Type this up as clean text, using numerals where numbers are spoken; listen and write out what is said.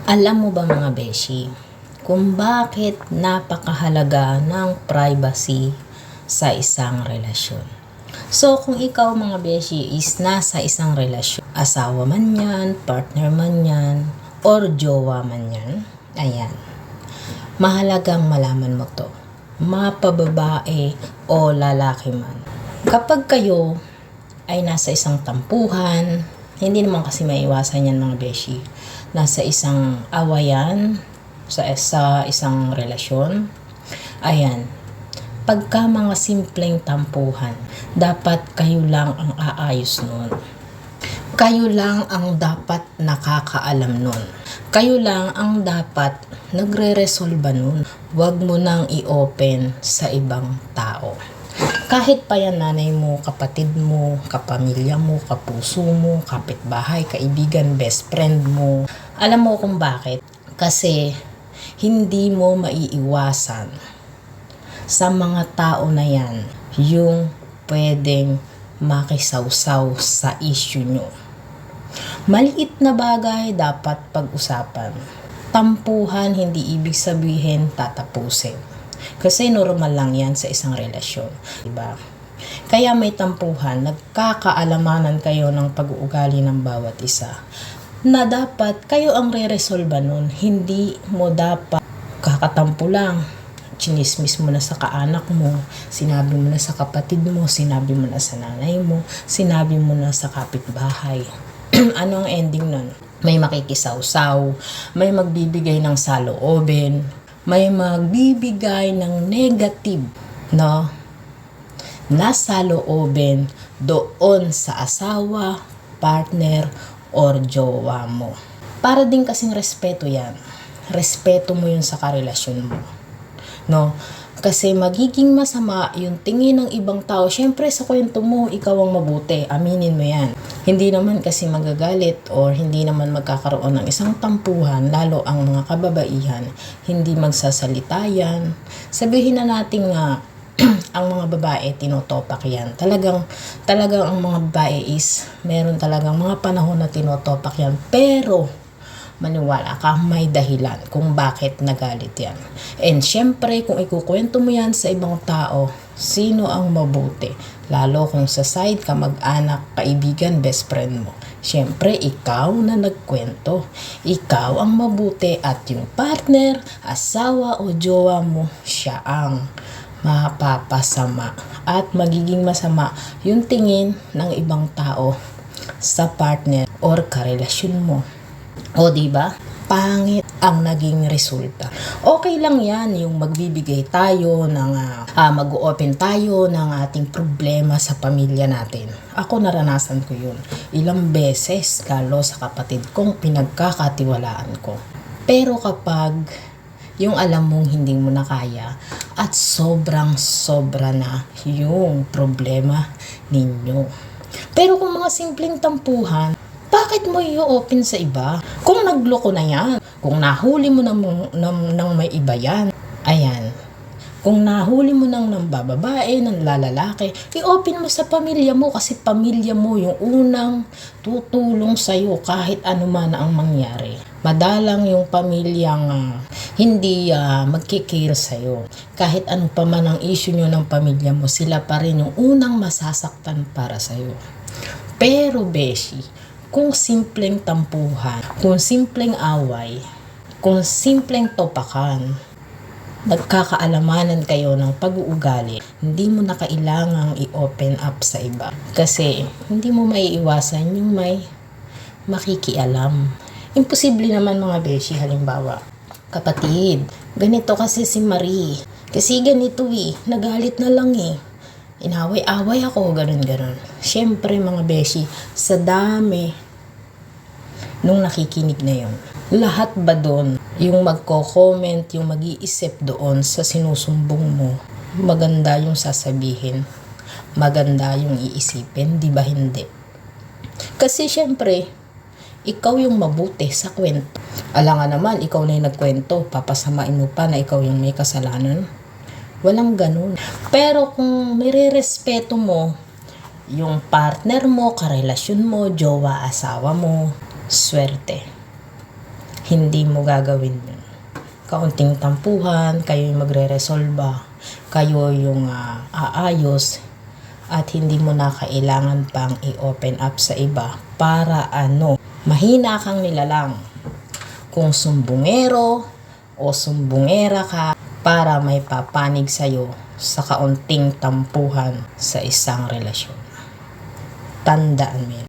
Alam mo ba mga beshi, kung bakit napakahalaga ng privacy sa isang relasyon? So kung ikaw mga beshi is nasa isang relasyon, asawa man yan, partner man yan, or jowa man yan, ayan, mahalagang malaman mo to, mapababae o lalaki man. Kapag kayo ay nasa isang tampuhan, hindi naman kasi maiwasan yan mga beshi, nasa isang awayan, sa isang relasyon, ayan, pagka mga simpleng tampuhan, dapat kayo lang ang aayos nun. Kayo lang ang dapat nakakaalam nun. Kayo lang ang dapat nagre-resolba nun. Huwag mo nang i-open sa ibang tao. Kahit pa yan nanay mo, kapatid mo, kapamilya mo, kapuso mo, kapitbahay, kaibigan, best friend mo. Alam mo kung bakit? Kasi hindi mo maiiwasan sa mga tao na yan yung pwedeng makisawsaw sa issue nyo. Maliit na bagay dapat pag-usapan. Tampuhan hindi ibig sabihin tatapusin. Kasi normal lang yan sa isang relasyon, diba? Kaya may tampuhan, nagkakaalamanan kayo ng pag-uugali ng bawat isa, na dapat kayo ang re-resolve nun. Hindi mo dapat kakatampo lang, chinismis mo na sa kaanak mo, sinabi mo na sa kapatid mo, sinabi mo na sa nanay mo, sinabi mo na sa kapitbahay. Ano ang ending nun? May makikisawsaw, may magbibigay ng saloobin, may magbibigay ng negative, no? Na saloobin doon sa asawa, partner, or jowa mo. Para din kasing respeto yan. Respeto mo yun sa karelasyon mo. No? Kasi magiging masama yung tingin ng ibang tao. Syempre sa kwento mo, ikaw ang mabuti. Aminin mo yan. Hindi naman kasi magagalit or hindi naman magkakaroon ng isang tampuhan, lalo ang mga kababaihan, hindi magsasalita yan. Sabihin na natin nga, ang mga babae tinotopak yan. Talagang ang mga babae is meron talagang mga panahon na tinotopak yan. Pero maniwala ka, may dahilan kung bakit nagalit yan. And syempre, kung ikukwento mo yan sa ibang tao, sino ang mabuti? Lalo kung sa side ka, mag-anak, kaibigan, best friend mo. Syempre, ikaw na nagkwento. Ikaw ang mabuti at yung partner, asawa o jowa mo, siya ang mapapasama at magiging masama yung tingin ng ibang tao sa partner or karelasyon mo. O diba? Pangit ang naging resulta. Okay lang yan yung magbibigay tayo ng mag-open tayo ng ating problema sa pamilya natin. Ako naranasan ko yun ilang beses, lalo sa kapatid kong pinagkakatiwalaan ko. Pero kapag yung alam mong hindi mo na kaya at sobra na yung problema ninyo. Pero kung mga simpleng tampuhan, bakit mo i-open sa iba? Kung nagloko na yan, kung nahuli mo ng may iba yan, ayan, kung nahuli mo ng bababae, ng lalaki, i-open mo sa pamilya mo kasi pamilya mo yung unang tutulong sa'yo kahit ano man ang mangyari. Madalang yung pamilyang hindi magkikare sa'yo. Kahit ano pa man ang issue nyo ng pamilya mo, sila pa rin yung unang masasaktan para sa'yo. Pero beshi, kung simpleng tampuhan, kung simpleng away, kung simpleng topakan, nagkakaalamanan kayo ng pag-uugali, hindi mo na kailangang i-open up sa iba. Kasi hindi mo maiiwasan yung may makikialam. Imposible naman mga beshi, halimbawa, kapatid, ganito kasi si Marie. Kasi ganito nagalit na lang inaway-away ako, ganun. Syempre mga beshi, sa dami nung nakikinig na yun, lahat ba doon, yung magko-comment, yung mag-iisip doon sa sinusumbong mo, maganda yung sasabihin, maganda yung iisipin, di ba hindi? Kasi syempre, ikaw yung mabuti sa kwento. Alangan naman, ikaw na yung nagkwento, papasamain mo pa na ikaw yung may kasalanan. Walang ganun. Pero kung nire-respeto mo yung partner mo, karelasyon mo, jowa, asawa mo, swerte. hindi mo gagawin yun. Kaunting tampuhan, kayo yung magre-resolba, kayo yung aayos, at hindi mo na kailangan pang i-open up sa iba para mahina kang nilalang. Kung sumbungero o sumbungera ka para may papanig sa'yo sa kaunting tampuhan sa isang relasyon. Tandaan mo yun.